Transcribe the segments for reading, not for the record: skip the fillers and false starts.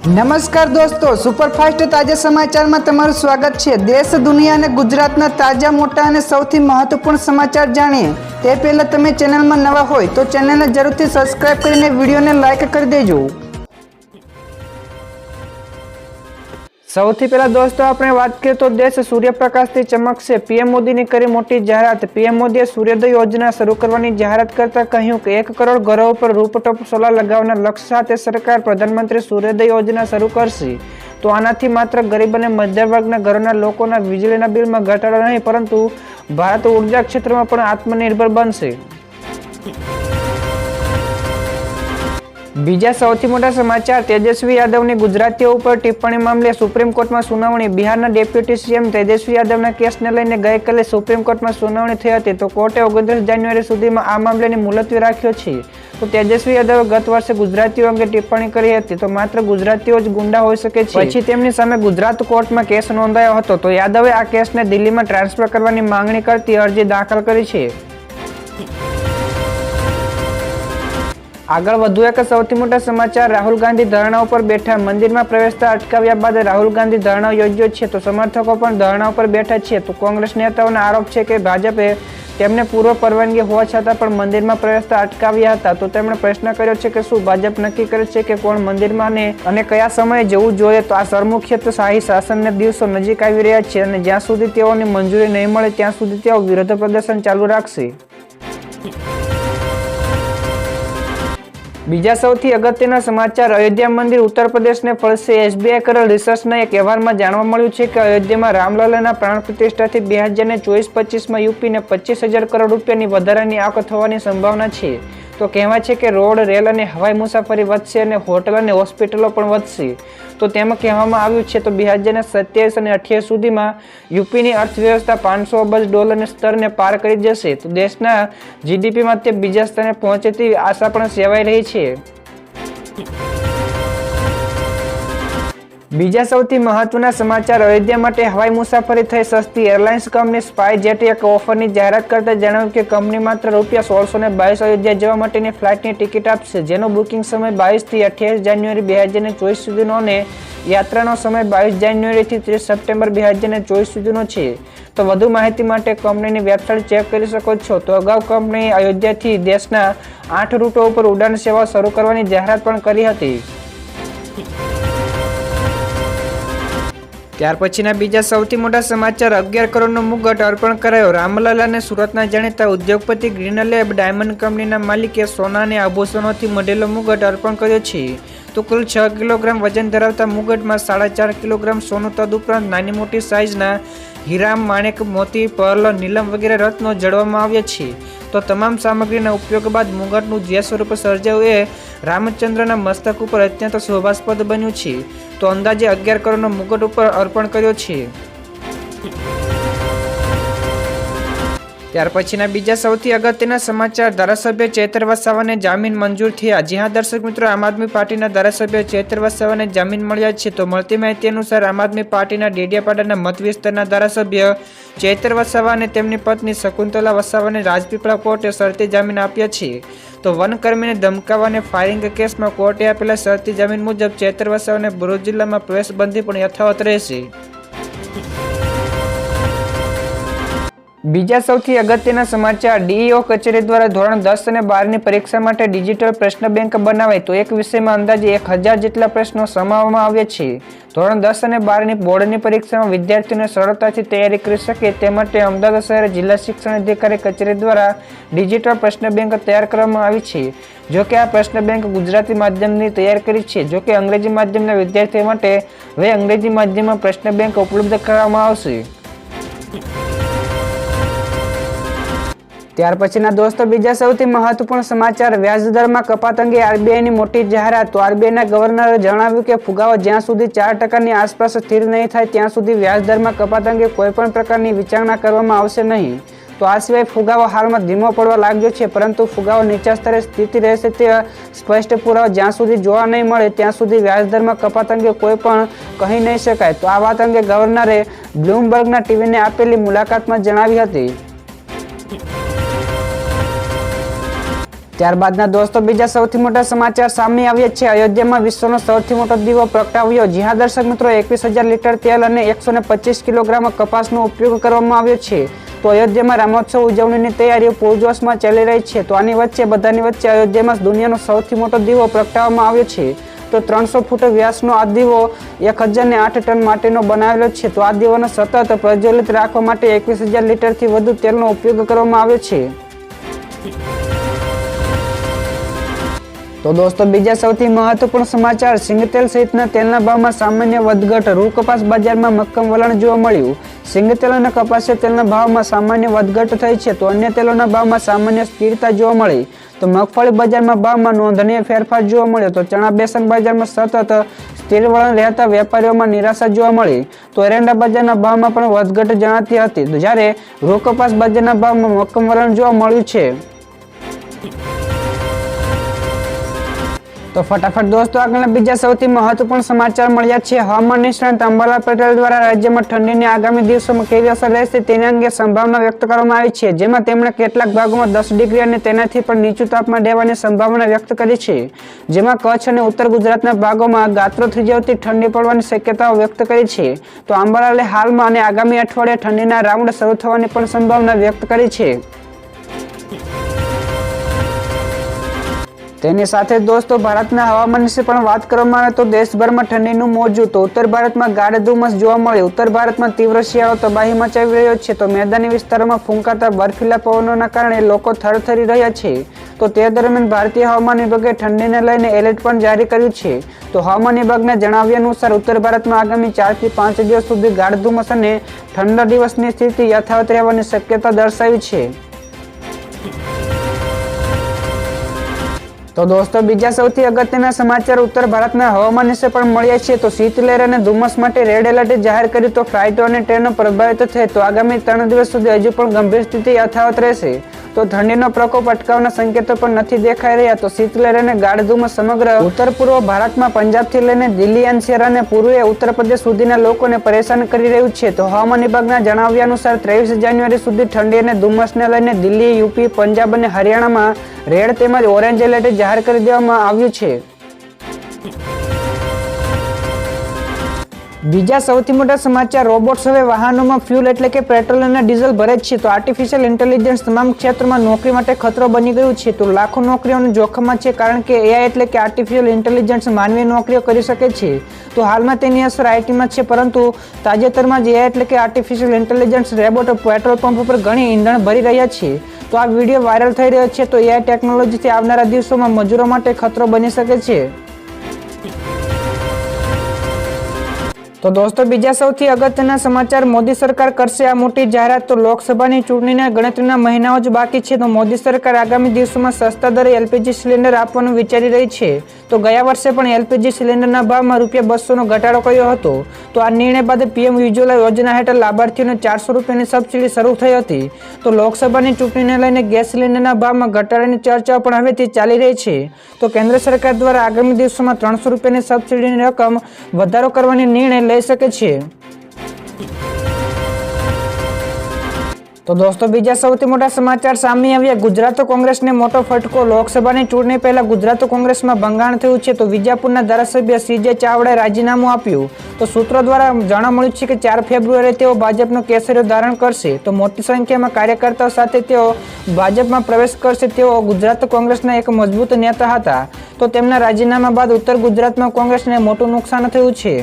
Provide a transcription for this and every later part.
નમસ્કાર દોસ્તો, સુપરફાસ્ટ તાજા સમાચારમાં તમારું સ્વાગત છે। દેશ, દુનિયા અને ગુજરાતના તાજા, મોટા અને સૌથી મહત્વપૂર્ણ સમાચાર જાણીએ તે પહેલા તમે ચેનલમાં નવા હોય તો ચેનલને જરૂરથી સબસ્ક્રાઇબ કરીને વિડીયોને લાઇક કરી દેજો। સૌથી પહેલા દોસ્તો આપણે વાત કરીએ તો દેશ સૂર્યપ્રકાશથી ચમકશે, પીએમ મોદીની કરી મોટી જાહેરાત। પીએમ મોદીએ સૂર્યોદય યોજના શરૂ કરવાની જાહેરાત કરતા કહ્યું કે 1 કરોડ ઘરો પર રૂફટોપ સોલાર લગાવવાના લક્ષ્ય સાથે સરકાર પ્રધાનમંત્રી સૂર્યોદય યોજના શરૂ કરશે। તો આનાથી માત્ર ગરીબ અને મધ્યમ વર્ગના ઘરોના લોકોના વીજળીના બિલમાં ઘટાડો નહીં, પરંતુ ભારત ઉર્જા ક્ષેત્રમાં પણ આત્મનિર્ભર બનશે। બીજા સૌથી મોટા સમાચાર, તેજસ્વી યાદવની ગુજરાતીઓ ઉપર ટિપ્પણી મામલે સુપ્રીમ કોર્ટમાં સુનાવણી। બિહારના ડેપ્યુટી સીએમ તેજસ્વી યાદવના કેસને લઈને ગઈકાલે સુપ્રીમ કોર્ટમાં સુનાવણી થઈ હતી। તો કોર્ટે 29 જાન્યુઆરી સુધીમાં આ મામલાને મુલતવી રાખ્યો છે। તો તેજસ્વી યાદવે ગત વર્ષે ગુજરાતીઓ અંગે ટિપ્પણી કરી હતી તો માત્ર ગુજરાતીઓ જ ગુંડા હોઈ શકે છે, પછી તેમની સામે ગુજરાત કોર્ટમાં કેસ નોંધાયો હતો। તો યાદવે આ કેસને દિલ્હીમાં ટ્રાન્સફર કરવાની માંગણી કરતી અરજી દાખલ કરી છે। આગળ વધુ એક સૌથી મોટા સમાચાર, રાહુલ ગાંધી ધરણા ઉપર બેઠા। મંદિરમાં પ્રવેશતા અટકાવ્યા બાદ રાહુલ ગાંધી ધરણા યોજ્યો છે, તો સમર્થકો પણ ધરણા ઉપર બેઠા છે। તો કોંગ્રેસ નેતાઓનો આરોપ છે કે ભાજપે તેમને પૂર્વ પરવાનગી હોવા છતાં પણ મંદિરમાં પ્રવેશતા અટકાવ્યા હતા। તો તેમણે પ્રશ્ન કર્યો છે કે શું ભાજપ નક્કી કરે છે કે કોણ મંદિરમાં અને કયા સમયે જવું જોઈએ? તો આ સરમુખત્વ શાહી શાસનના દિવસો નજીક આવી રહ્યા છે અને જ્યાં સુધી તેઓની મંજૂરી નહીં મળે ત્યાં સુધી તેઓ વિરોધ પ્રદર્શન ચાલુ રાખશે। બીજા સૌથી અગત્યના સમાચાર, અયોધ્યા મંદિર ઉત્તર પ્રદેશને ફળશે। એસબીઆઈ કરેલ રિસર્ચના એક અહેવાલમાં જાણવા મળ્યું છે કે અયોધ્યામાં રામલલ્લાના પ્રાણ પ્રતિષ્ઠાથી 2024-25માં યુપીને 25,000 કરોડ રૂપિયાની વધારાની આવક થવાની સંભાવના છે। તો કહેવાય છે કે રોડ, રેલ અને હવાઈ મુસાફરી વધશે અને હોટલ અને હોસ્પિટલો પણ વધશે। તો તેમાં કહેવામાં આવ્યું છે તો 2027 અને 28 સુધીમાં યુપીની અર્થવ્યવસ્થા $500 અબજ સ્તરને પાર કરી જશે। તો દેશના જીડીપીમાં તે બીજા સ્થાને પહોંચે તેવી આશા પણ સેવાઈ રહી છે। બીજા સૌથી મહત્વના સમાચાર, અયોધ્યા માટે હવાઈ મુસાફરી થઈ સસ્તી। એરલાઇન્સ કંપની સ્પાઇસ જેટે એક ઓફરની જાહેરાત કરતા જણાવ્યું કે કંપની માત્ર ₹1622 અયોધ્યા જવા માટેની ફ્લાઇટની ટિકિટ આપશે, જેનો બુકિંગ સમય 22 થી 28 જાન્યુઆરી 2024 સુધીનો અને યાત્રાનો સમય 22 જાન્યુઆરીથી 30 સપ્ટેમ્બર 2024 સુધીનો છે। તો વધુ માહિતી માટે કંપનીની વેબસાઇટ ચેક કરી શકો છો। તો અગાઉ કંપનીએ અયોધ્યાથી દેશના 8 રૂટો ઉપર ઉડાન સેવા શરૂ કરવાની જાહેરાત પણ કરી હતી। ત્યાર પછીના બીજા સૌથી મોટા સમાચાર, 11 કરોડનો મુગટ અર્પણ કરાયો। રામલલ્લાને સુરતના જાણીતા ઉદ્યોગપતિ ગ્રીનલેબ ડાયમંડ કંપનીના માલિકે સોના અને આભૂષણોથી મઢેલો મુગટ અર્પણ કર્યો છે। તો કુલ 6 કિલોગ્રામ વજન ધરાવતા મુગટમાં 4.5 કિલોગ્રામ સોનું, તદુપરાંત નાની મોટી સાઇઝના હીરા, માણેક, મોતી, પર્લ, નીલમ વગેરે રત્નો જડવામાં આવ્યા છે। તો તમામ સામગ્રીના ઉપયોગ બાદ મુગટનું જે સ્વરૂપ સર્જાયું એ રામચંદ્રના મસ્તક ઉપર અત્યંત શોભાસ્પદ બન્યું છે। તો અંદાજે 11 કરોડનો મુગટ ઉપર અર્પણ કર્યો છે। ત્યાર પછીના બીજા સૌથી અગત્યના સમાચાર, ધારાસભ્ય ચૈતર વસાવાને જામીન મંજૂર થયા। જી હા દર્શક મિત્રો, આમ આદમી પાર્ટીના ધારાસભ્ય ચૈતર વસાવાને જામીન મળ્યા છે। તો મળતી માહિતી અનુસાર આમ આદમી પાર્ટીના ડેડિયાપાડાના મત વિસ્તારના ધારાસભ્ય ચૈતર વસાવા અને તેમની પત્ની શકુંતલા વસાવાને રાજપીપળા કોર્ટે શરતી જામીન આપ્યા છે। તો વનકર્મીને ધમકાવા અને ફાયરિંગ કેસમાં કોર્ટે આપેલા શરતી જામીન મુજબ ચૈતર વસાવાને ભરૂચ જિલ્લામાં પ્રવેશબંધી પણ યથાવત રહેશે। બીજા સૌથી અગત્યના સમાચાર, ડીઈઓ કચેરી દ્વારા ધોરણ 10 અને 12ની પરીક્ષા માટે ડિજિટલ પ્રશ્ન બેંક બનાવાય। તો એક વિષયમાં અંદાજે 1000 જેટલા પ્રશ્નો સમાવવામાં આવ્યા છે। ધોરણ 10 અને 12ની બોર્ડની પરીક્ષામાં વિદ્યાર્થીઓને સરળતાથી તૈયારી કરી શકે તે માટે અમદાવાદ શહેર જિલ્લા શિક્ષણ અધિકારી કચેરી દ્વારા ડિજિટલ પ્રશ્ન બેંક તૈયાર કરવામાં આવી છે। જોકે આ પ્રશ્ન બેંક ગુજરાતી માધ્યમની તૈયાર કરી છે, જોકે અંગ્રેજી માધ્યમના વિદ્યાર્થીઓ માટે હવે અંગ્રેજી માધ્યમમાં પ્રશ્ન બેંક ઉપલબ્ધ કરવામાં આવશે। ત્યાર પછીના દોસ્તો બીજા સૌથી મહત્વપૂર્ણ સમાચાર, વ્યાજદરમાં કપાત અંગે આરબીઆઈની મોટી જાહેરાત। તો આરબીઆઈના ગવર્નરે જણાવ્યું કે ફુગાવો જ્યાં સુધી 4%ની આસપાસ સ્થિર નહીં થાય ત્યાં સુધી વ્યાજદરમાં કપાત અંગે કોઈપણ પ્રકારની વિચારણા કરવામાં આવશે નહીં। તો આ સિવાય ફુગાવો હાલમાં ધીમો પડવા લાગ્યો છે, પરંતુ ફુગાવો નીચા સ્તરે સ્થિતિ રહેશે તે સ્પષ્ટ પુરાવો જ્યાં સુધી જોવા નહીં મળે ત્યાં સુધી વ્યાજદરમાં કપાત અંગે કોઈ પણ કહી નહીં શકાય। તો આ વાત અંગે ગવર્નરે બ્લૂમબર્ગના ટીવીને આપેલી મુલાકાતમાં જણાવી હતી। ત્યારબાદના દોસ્તો બીજા સૌથી મોટા સમાચાર સામે આવ્યા છે। અયોધ્યામાં વિશ્વનો સૌથી મોટો દીવો પ્રગટાવ્યો। જી હા દર્શક મિત્રો, 21,000 લીટર તેલ અને 125 કિલોગ્રામ કપાસનો ઉપયોગ કરવામાં આવ્યો છે। તો અયોધ્યામાં રામોત્સવ ઉજવણીની તૈયારીઓ પૂરજોશમાં ચાલી રહી છે। તો આની વચ્ચે બધાની વચ્ચે અયોધ્યામાં દુનિયાનો સૌથી મોટો દીવો પ્રગટાવવામાં આવ્યો છે। તો 300 ફૂટ વ્યાસનો આ દીવો 1008 ટન માટેનો બનાવેલો છે। તો આ દીવોને સતત પ્રજ્વલિત રાખવા માટે 21,000 લીટરથી વધુ તેલનો ઉપયોગ કરવામાં આવ્યો છે। તો દોસ્તો બીજા સૌથી મહત્વપૂર્ણ સમાચાર, સિંગતેલ સહિતના તેલના ભાવમાં સામાન્ય વધઘટ। રૂ કપાસ બજારમાં મક્કમ વલણ જોવા મળ્યું। સિંગતેલ અને કપાસિયા તેલના ભાવમાં સામાન્ય વધઘટ થઈ છે, તો અન્ય તેલોના ભાવમાં સામાન્ય સ્થિરતા જોવા મળી। તો મગફળી બજારમાં ભાવમાં નોંધનીય ફેરફાર જોવા મળ્યો। તો ચણા બેસન બજારમાં સતત સ્થિર વલણ રહેતા વેપારીઓમાં નિરાશા જોવા મળી। તો એરંડા બજારના ભાવમાં પણ વધઘટ જણાતી હતી, જ્યારે રૂ કપાસ બજારના ભાવમાં મક્કમ વલણ જોવા મળ્યું છે। તો ફટાફટ દોસ્તો આગળના બીજા સૌથી મહત્વપૂર્ણ સમાચાર મળ્યા છે। હવામાન નિષ્ણાત અંબાલાલ પટેલ દ્વારા રાજ્યમાં ઠંડીની આગામી દિવસોમાં કેવી અસર રહેશે તેના અંગે સંભાવના વ્યક્ત કરવામાં આવી છે, જેમાં તેમણે કેટલાક ભાગોમાં 10 ડિગ્રી અને તેનાથી પણ નીચું તાપમાન રહેવાની સંભાવના વ્યક્ત કરી છે, જેમાં કચ્છ અને ઉત્તર ગુજરાતના ભાગોમાં ગાત્રો થીજાવતી ઠંડી પડવાની શક્યતાઓ વ્યક્ત કરી છે। તો અંબાલાલે હાલમાં અને આગામી અઠવાડિયે ઠંડીના રાઉન્ડ શરૂ થવાની પણ સંભાવના વ્યક્ત કરી છે। તેની સાથે દોસ્તો ભારતના હવામાન વિશે પણ વાત કરવામાં આવે તો દેશભરમાં ઠંડીનું મોજું। તો ઉત્તર ભારતમાં ગાઢ ધુમ્મસ જોવા મળે। ઉત્તર ભારતમાં તીવ્ર શિયાળો તબાહી મચાવી રહ્યો છે। તો મેદાની વિસ્તારોમાં ફૂંકાતા બર્ફીલા પવનોના કારણે લોકો થરથરી રહ્યા છે। તો તે દરમિયાન ભારતીય હવામાન વિભાગે ઠંડીને લઈને એલર્ટ પણ જારી કર્યું છે। તો હવામાન વિભાગના જણાવ્યા અનુસાર ઉત્તર ભારતમાં આગામી 4 થી 5 દિવસ સુધી ગાઢ ધુમ્મસ અને ઠંડા દિવસની સ્થિતિ યથાવત રહેવાની શક્યતા દર્શાવી છે। તો દોસ્તો બીજા સૌથી અગત્યના સમાચાર ઉત્તર ભારતના હવામાન વિશે પણ મળ્યા છે। તો શીતલહેર અને ધુમ્મસ માટે રેડ એલર્ટ જાહેર કર્યું। તો ફ્લાઇટો અને ટ્રેનો પ્રભાવિત થઈ। તો આગામી 3 દિવસ સુધી હજુ પણ ગંભીર સ્થિતિ યથાવત રહેશે। તો ઠંડીનો પ્રકોપ અટકાવવાના સંકેતો પણ નથી દેખાઈ રહ્યા। તો શીતલહેર અને ગાઢ ધુમ્મસ સમગ્ર ઉત્તર પૂર્વ ભારતમાં પંજાબથી લઈને દિલ્હી એનસીઆર અને પૂર્વીય ઉત્તર પ્રદેશ સુધીના લોકોને પરેશાન કરી રહ્યું છે। તો હવામાન વિભાગના જણાવ્યા અનુસાર 23 જાન્યુઆરી સુધી ઠંડી અને ધુમ્મસને લઈને દિલ્હી, યુપી, પંજાબ અને હરિયાણામાં રેડ તેમજ ઓરેન્જ એલર્ટ જાહેર કરી દેવામાં આવ્યું છે। બીજા સૌથી મોટા સમાચાર, રોબોટ્સ હવે વાહનોમાં ફ્યુલ એટલે કે પેટ્રોલ અને ડીઝલ ભરે છે। તો આર્ટિફિશિયલ ઇન્ટેલિજન્સ તમામ ક્ષેત્રોમાં નોકરી માટે ખતરો બની ગયું છે। તો લાખો નોકરીઓનું જોખમમાં છે, કારણ કે એઆઈ એટલે કે આર્ટિફિશિયલ ઇન્ટેલિજન્સ માનવીય નોકરીઓ કરી શકે છે। તો હાલમાં તેની અસર આઈટીમાં છે, પરંતુ તાજેતરમાં જ એઆઈ એટલે કે artificial intelligence robot petrol pump પર ઘણી ઈંધણ ભરી રહ્યા છે। તો આ વિડીયો વાયરલ થઈ રહ્યો છે। તો એઆઈ ટેકનોલોજીથી આવનારા દિવસોમાં મજૂરો માટે ખતરો બની શકે છે। તો દોસ્તો બીજા સૌથી અગત્યના સમાચાર, મોદી સરકાર કરશે આ મોટી જાહેરાત। તો લોકસભાની ચૂંટણીના ગણતરીના મહિનાઓ જ બાકી છે। તો મોદી સરકાર આગામી દિવસોમાં સસ્તા દરે એલપીજી સિલિન્ડર આપવાનું વિચારી રહી છે। તો ગયા વર્ષે પણ એલપીજી સિલિન્ડરના ભાવમાં ₹200નો ઘટાડો કર્યો હતો। તો આ નિર્ણય બાદ પીએમ ઉજ્જવલા યોજના હેઠળ લાભાર્થીઓને ₹400ની સબસિડી શરૂ થઈ હતી। તો લોકસભાની ચૂંટણીને લઈને ગેસ સિલિન્ડરના ભાવમાં ઘટાડાની ચર્ચાઓ પણ હવેથી ચાલી રહી છે। તો કેન્દ્ર સરકાર દ્વારા આગામી દિવસોમાં ₹300ની સબસિડીની રકમ વધારો કરવાની નિર્ણય લઈ શકે છે। તો દોસ્તો બીજા સૌથી મોટા સમાચાર સામે આવ્યા, ગુજરાત કોંગ્રેસને મોટો ફટકો। લોકસભાની ચૂંટણી પહેલા ગુજરાત કોંગ્રેસમાં ભંગાણ થયું છે। તો વિજાપુરના ધારાસભ્ય સીજે ચાવડાએ રાજીનામું આપ્યું। તો સૂત્રો દ્વારા જાણવા મળ્યું છે કે 4 ફેબ્રુઆરીએ તેઓ ભાજપનો કેસરીઓ ધારણ કરશે। તો મોટી સંખ્યામાં કાર્યકર્તાઓ સાથે તેઓ ભાજપમાં પ્રવેશ કરશે। તેઓ ગુજરાત કોંગ્રેસના એક મજબૂત નેતા હતા। તો તેમના રાજીનામા બાદ ઉત્તર ગુજરાતમાં કોંગ્રેસને મોટું નુકસાન થયું છે।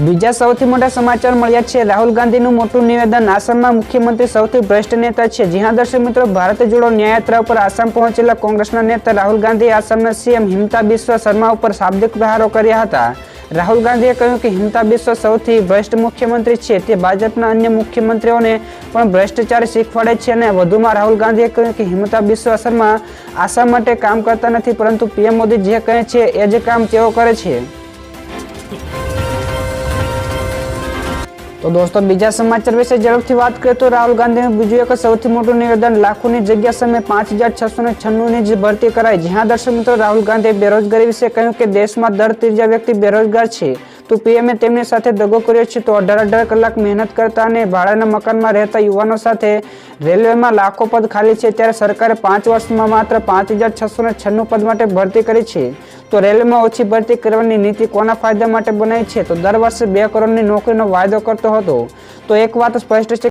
બીજા સૌથી મોટા સમાચાર મળ્યા છે, રાહુલ ગાંધીનું મોટું નિવેદન, આસામમાં મુખ્યમંત્રી સૌથી ભ્રષ્ટ નેતા છે। જી હા દર્શક મિત્રો, ભારત જોડો ન્યાયયાત્રા ઉપર આસામ પહોંચેલા કોંગ્રેસના નેતા રાહુલ ગાંધીએ આસામના સીએમ હિમંતા બિસ્વા શર્મા ઉપર શાબ્દિક પ્રહારો કર્યા હતા। રાહુલ ગાંધીએ કહ્યું કે હિમંતા બિસ્વા સૌથી ભ્રષ્ટ મુખ્યમંત્રી છે। તે ભાજપના અન્ય મુખ્યમંત્રીઓને પણ ભ્રષ્ટાચાર શીખવાડે છે। અને વધુમાં રાહુલ ગાંધીએ કહ્યું કે હિમંતા બિસ્વા શર્મા આસામ માટે કામ કરતા નથી, પરંતુ પીએમ મોદી જે કહે છે એ જ કામ તેઓ કરે છે। તો દોસ્તો બીજા સમાચાર વિશે ઝડપથી વાત કરીએ તો રાહુલ ગાંધીનું બીજું એક સૌથી મોટું નિવેદન, લાખોની જગ્યા સામે 5696ની જ ભરતી કરાઈ। જ્યાં દર્શક મિત્રો રાહુલ ગાંધીએ બેરોજગારી વિશે કહ્યું કે દેશમાં દર ત્રીજા વ્યક્તિ બેરોજગાર છે। તો તો પીએમએ તેમની સાથે દગો કર્યો છે. તો 18 કલાક મહેનત કરતા અને ભાડાના મકાનમાં રહેતા યુવાનો સાથે રેલવેમાં લાખો પદ ખાલી છે, ત્યારે સરકારે 5 વર્ષમાં માત્ર 5,696 પદ માટે ભરતી કરી છે. તો રેલવેમાં ઓછી ભરતી કરવાની નીતિ કોના ફાયદા માટે બનાવી છે? તો દર વર્ષે 2 કરોડની નોકરીનો વાયદો કરતો હતો. તો એક વાત સ્પષ્ટ છે